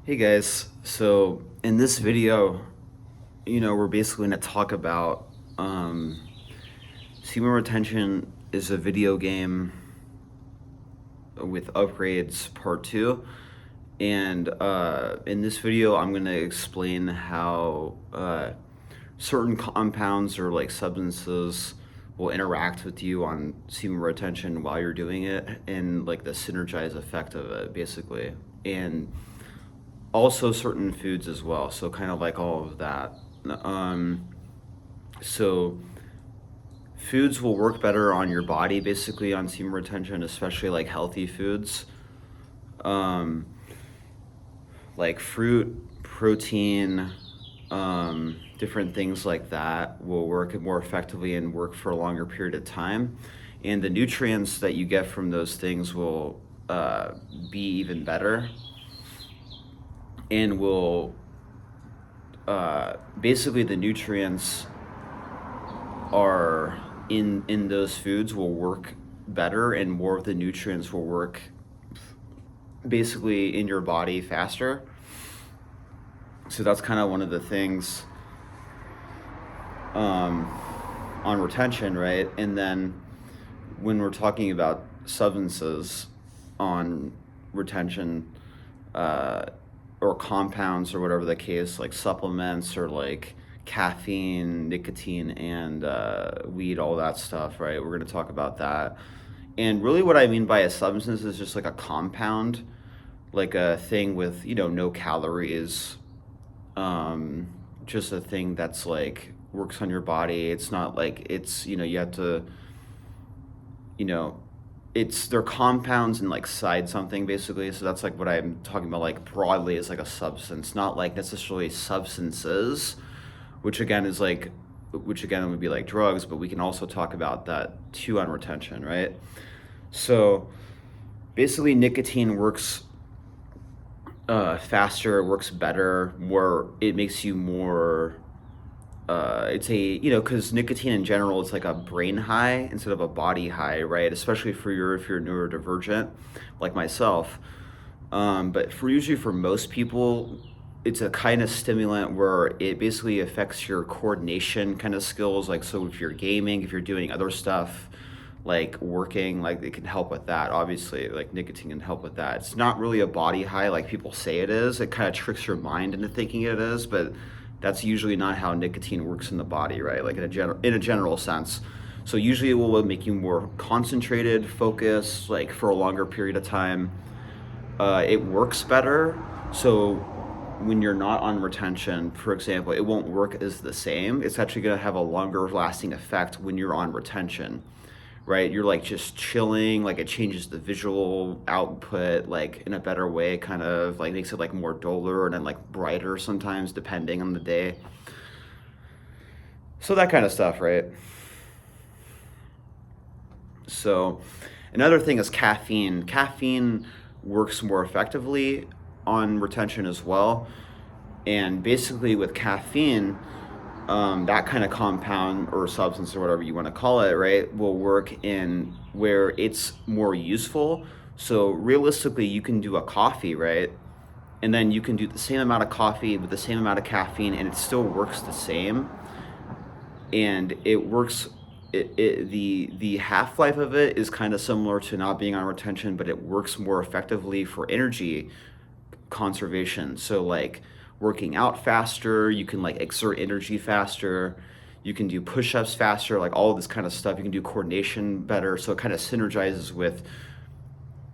Hey guys, so in this video, we're basically going to talk about Semen Retention is a video game with upgrades part 2. And in this video, I'm going to explain how certain compounds or like substances will interact with you on semen retention while you're doing it and like the synergized effect of it, basically. And also certain foods as well. So kind of like all of that. Um, so foods will work better on your body, basically on semen retention, especially like healthy foods, um, like fruit, protein, different things like that will work more effectively and work for a longer period of time. And the nutrients that you get from those things will be even better and will basically the nutrients are in those foods will work better, and more of the nutrients will work basically in your body faster. So that's kind of one of the things um, on retention, right? And then when we're talking about substances on retention, uh, or compounds or whatever the case, like supplements or like caffeine, nicotine, and weed, all that stuff, right? We're going to talk about that. And really, what I mean by a substance is just like a compound, like a thing with, no calories, um, just a thing that's like works on your body. It's not like you have to, you know, they're compounds and like side something basically. So that's like what I'm talking about, like broadly, is like a substance, not like necessarily substances, which again would be like drugs, but we can also talk about that too on retention, right? So basically, nicotine works faster, works better, more. It makes you more. It's a because nicotine in general is like a brain high instead of a body high, right? Especially if you're neurodivergent, like myself. But usually for most people, it's a kind of stimulant where it basically affects your coordination kind of skills. Like, so if you're gaming, if you're doing other stuff, like working, like it can help with that. Obviously, like nicotine can help with that. It's not really a body high like people say it is. It kind of tricks your mind into thinking it is, but that's usually not how nicotine works in the body, right? Like in a general sense. So usually it will make you more concentrated, focused, like for a longer period of time. It works better. So when you're not on retention, for example, it won't work as the same. It's actually going to have a longer lasting effect when you're on retention, right? You're like just chilling, like it changes the visual output like in a better way, kind of like makes it like more duller and then like brighter sometimes depending on the day. So that kind of stuff, right? So another thing is caffeine. Caffeine works more effectively on retention as well. And basically with caffeine, that kind of compound or substance or whatever you want to call it, right, will work in where it's more useful. So realistically, you can do a coffee, right? And then you can do the same amount of coffee with the same amount of caffeine, and it still works the same. And it works. The half life of it is kind of similar to not being on retention, but it works more effectively for energy conservation. So like working out faster, you can like exert energy faster, you can do push-ups faster, like all of this kind of stuff. You can do coordination better. So it kind of synergizes with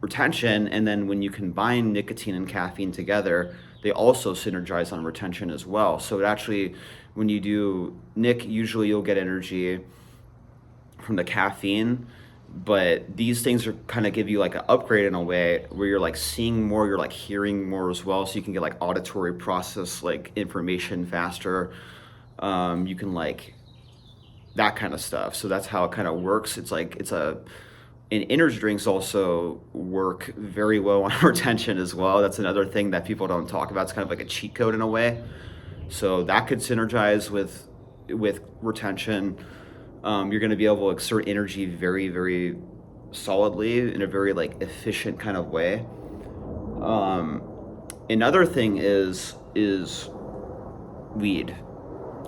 retention. And then when you combine nicotine and caffeine together, they also synergize on retention as well. So it actually, when you do nic, usually you'll get energy from the caffeine, but these things are kind of give you like an upgrade in a way where you're like seeing more, you're like hearing more as well, so you can get like auditory process like information faster. You can like that kind of stuff. So that's how it kind of works. It's like and energy drinks also work very well on retention as well. That's another thing that people don't talk about. It's kind of like a cheat code in a way. So that could synergize with retention. You're going to be able to exert energy very, very solidly in a very like efficient kind of way. Um, Another thing is weed.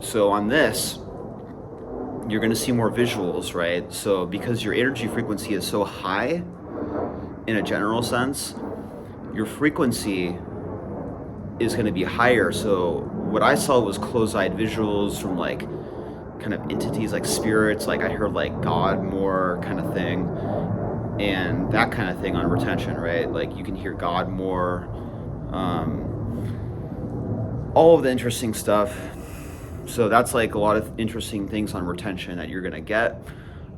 So on this, you're going to see more visuals, right? So because your energy frequency is so high in a general sense, your frequency is going to be higher. So what I saw was close-eyed visuals from like kind of entities like spirits, like I heard like God more kind of thing, and that kind of thing on retention, right? Like you can hear God more, all of the interesting stuff. So that's like a lot of interesting things on retention that you're gonna get.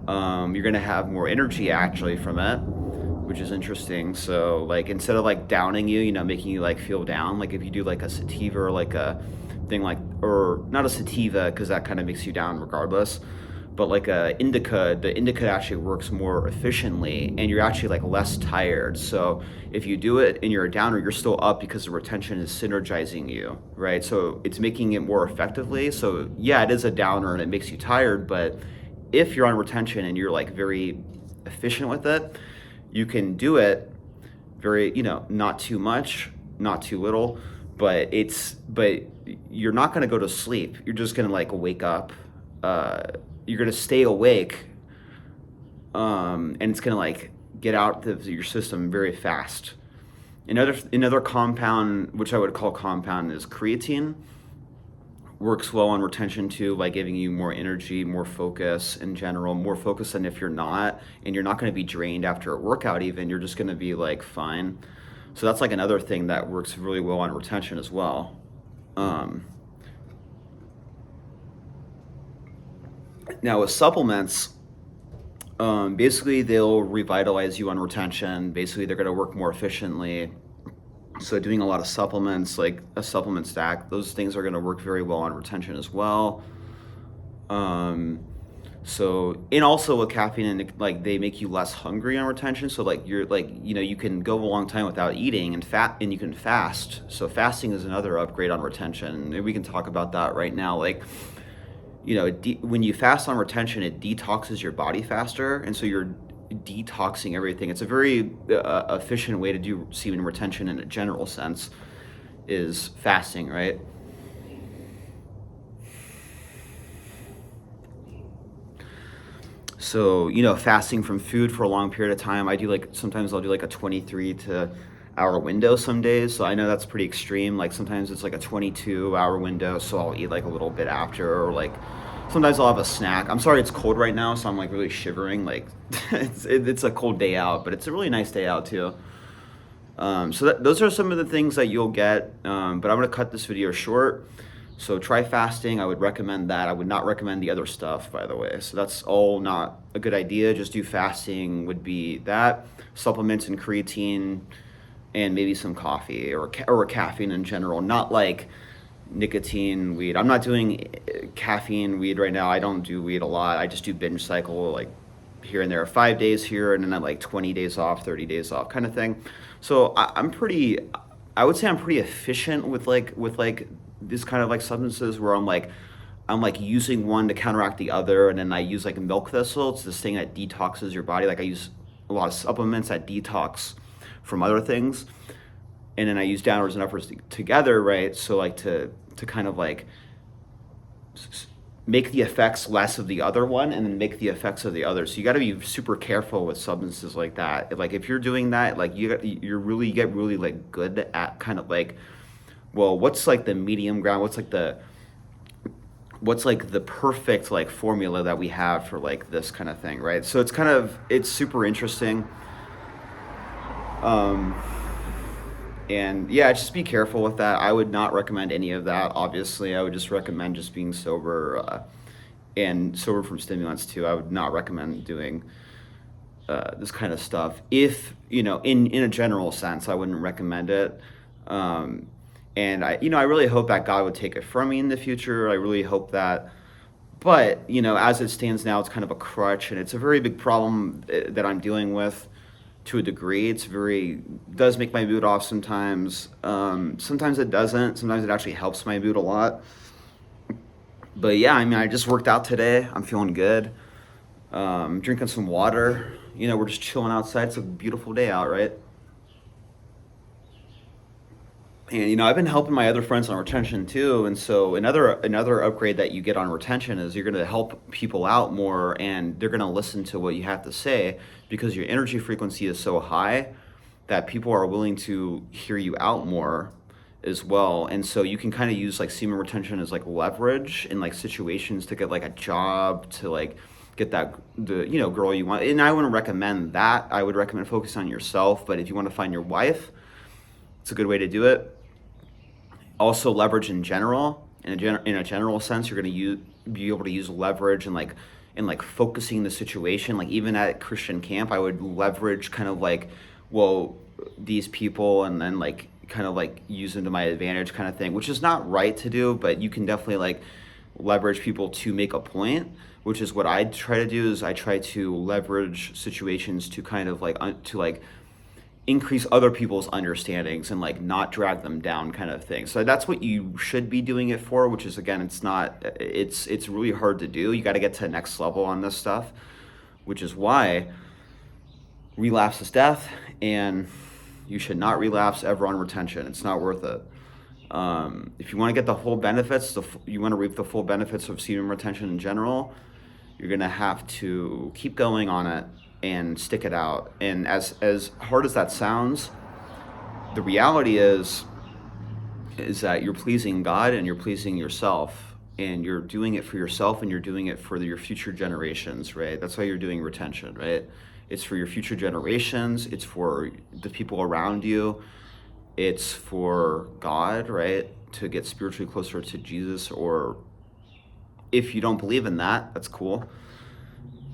You're gonna have more energy actually from it, which is interesting. So like instead of like downing you, making you like feel down, like if you do like a sativa or like a thing like, or not a sativa because that kind of makes you down regardless, but like a indica, the indica actually works more efficiently and you're actually like less tired. So if you do it and you're a downer, you're still up because the retention is synergizing you, right? So it's making it more effectively. So yeah, it is a downer and it makes you tired, but if you're on retention and you're like very efficient with it, you can do it very, not too much, not too little, but you're not going to go to sleep. You're just going to like wake up. You're going to stay awake, and it's going to like get out of your system very fast. Another compound, which I would call compound, is creatine. Works well on retention too, like giving you more energy, more focus in general, more focus than if you're not, and you're not going to be drained after a workout even, you're just going to be like fine. So that's like another thing that works really well on retention as well. Now with supplements, basically they'll revitalize you on retention. Basically they're going to work more efficiently. So doing a lot of supplements, like a supplement stack, those things are going to work very well on retention as well. And also with caffeine, and like they make you less hungry on retention. So like you're like, you can go a long time without eating and you can fast. So fasting is another upgrade on retention. And we can talk about that right now. Like, when you fast on retention, it detoxes your body faster. And so you're detoxing everything. It's a very efficient way to do semen retention in a general sense is fasting, right? So, fasting from food for a long period of time. Sometimes I'll do like a 23 to hour window some days. So I know that's pretty extreme. Like sometimes it's like a 22-hour window. So I'll eat like a little bit after, or like sometimes I'll have a snack. I'm sorry, it's cold right now. So I'm like really shivering. Like it's a cold day out, but it's a really nice day out too. Those are some of the things that you'll get. But I'm going to cut this video short. So try fasting. I would recommend that. I would not recommend the other stuff, by the way. So that's all not a good idea. Just do fasting would be that. Supplements and creatine and maybe some coffee or caffeine in general. Not like nicotine, weed. I'm not doing caffeine, weed right now. I don't do weed a lot. I just do binge cycle like here and there. 5 days here and then like 20 days off, 30 days off kind of thing. So I would say I'm pretty efficient with this kind of like substances where I'm like using one to counteract the other, and then I use like milk thistle. It's this thing that detoxes your body. Like I use a lot of supplements that detox from other things, and then I use downwards and uppers together, right? So like to kind of like make the effects less of the other one and then make the effects of the other. So you got to be super careful with substances like that. Like if you're doing that, like you get really like good at kind of like, well, what's like the medium ground? What's like the perfect like formula that we have for like this kind of thing, right? So it's super interesting. And yeah, just be careful with that. I would not recommend any of that. Obviously, I would just recommend just being sober, and sober from stimulants too. I would not recommend doing this kind of stuff. If in a general sense, I wouldn't recommend it. And I really hope that God would take it from me in the future. I really hope that. But as it stands now, it's kind of a crutch, and it's a very big problem that I'm dealing with. To a degree, does make my mood off sometimes. Sometimes it doesn't. Sometimes it actually helps my mood a lot. But yeah, I just worked out today. I'm feeling good. Drinking some water. We're just chilling outside. It's a beautiful day out, right? And I've been helping my other friends on retention too. And so another upgrade that you get on retention is you're going to help people out more, and they're going to listen to what you have to say because your energy frequency is so high that people are willing to hear you out more as well. And so you can kind of use like semen retention as like leverage in like situations to get like a job, to like get the girl you want. And I wouldn't recommend that. I would recommend focusing on yourself. But if you want to find your wife, it's a good way to do it. Also, leverage in general. In a general sense, you're going to be able to use leverage and like focusing the situation. Like even at Christian camp, I would leverage kind of like, well, these people, and then like kind of like use them to my advantage kind of thing, which is not right to do, but you can definitely like leverage people to make a point, which is what I try to do. Is I try to leverage situations to kind of like to like increase other people's understandings and like not drag them down kind of thing. So that's what you should be doing it for, which is, again, it's really hard to do. You got to get to the next level on this stuff, which is why relapse is death, and you should not relapse ever on retention. It's not worth it. If you want to get the full benefits, you want to reap the full benefits of semen retention in general, you're going to have to keep going on it and stick it out. And as hard as that sounds, the reality is that you're pleasing God and you're pleasing yourself, and you're doing it for yourself and you're doing it for your future generations, right? That's why you're doing retention, right? It's for your future generations. It's for the people around you. It's for God, right? To get spiritually closer to Jesus. Or if you don't believe in that, that's cool.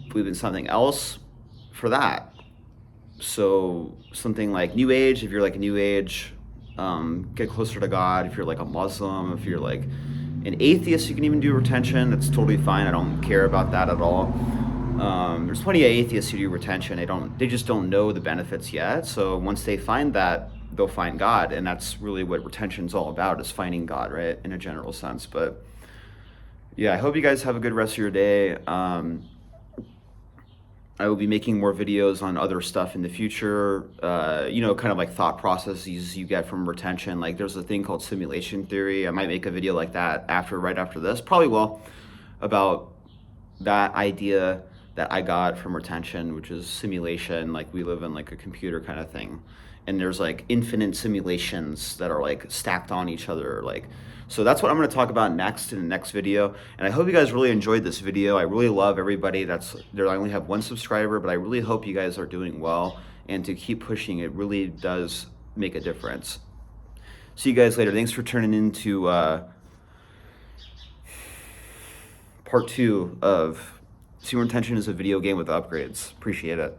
Believe in something else for that. So something like New Age, if you're like a New Age, get closer to God. If you're like a Muslim, if you're like an atheist, you can even do retention. That's totally fine. I don't care about that at all. There's plenty of atheists who do retention. They just don't know the benefits yet. So once they find that, they'll find God, and that's really what retention is all about, is finding God, right? In a general sense. But yeah, I hope you guys have a good rest of your day. I will be making more videos on other stuff in the future, kind of like thought processes you get from retention. Like there's a thing called simulation theory. I might make a video like that right after this, probably will, about that idea that I got from retention, which is simulation. Like we live in like a computer kind of thing. And there's like infinite simulations that are like stacked on each other. So that's what I'm going to talk about next in the next video. And I hope you guys really enjoyed this video. I really love everybody that's there. I only have one subscriber, but I really hope you guys are doing well, and to keep pushing. It really does make a difference. See you guys later. Thanks for turning into part 2 of Semen Retention is a video game with upgrades. Appreciate it.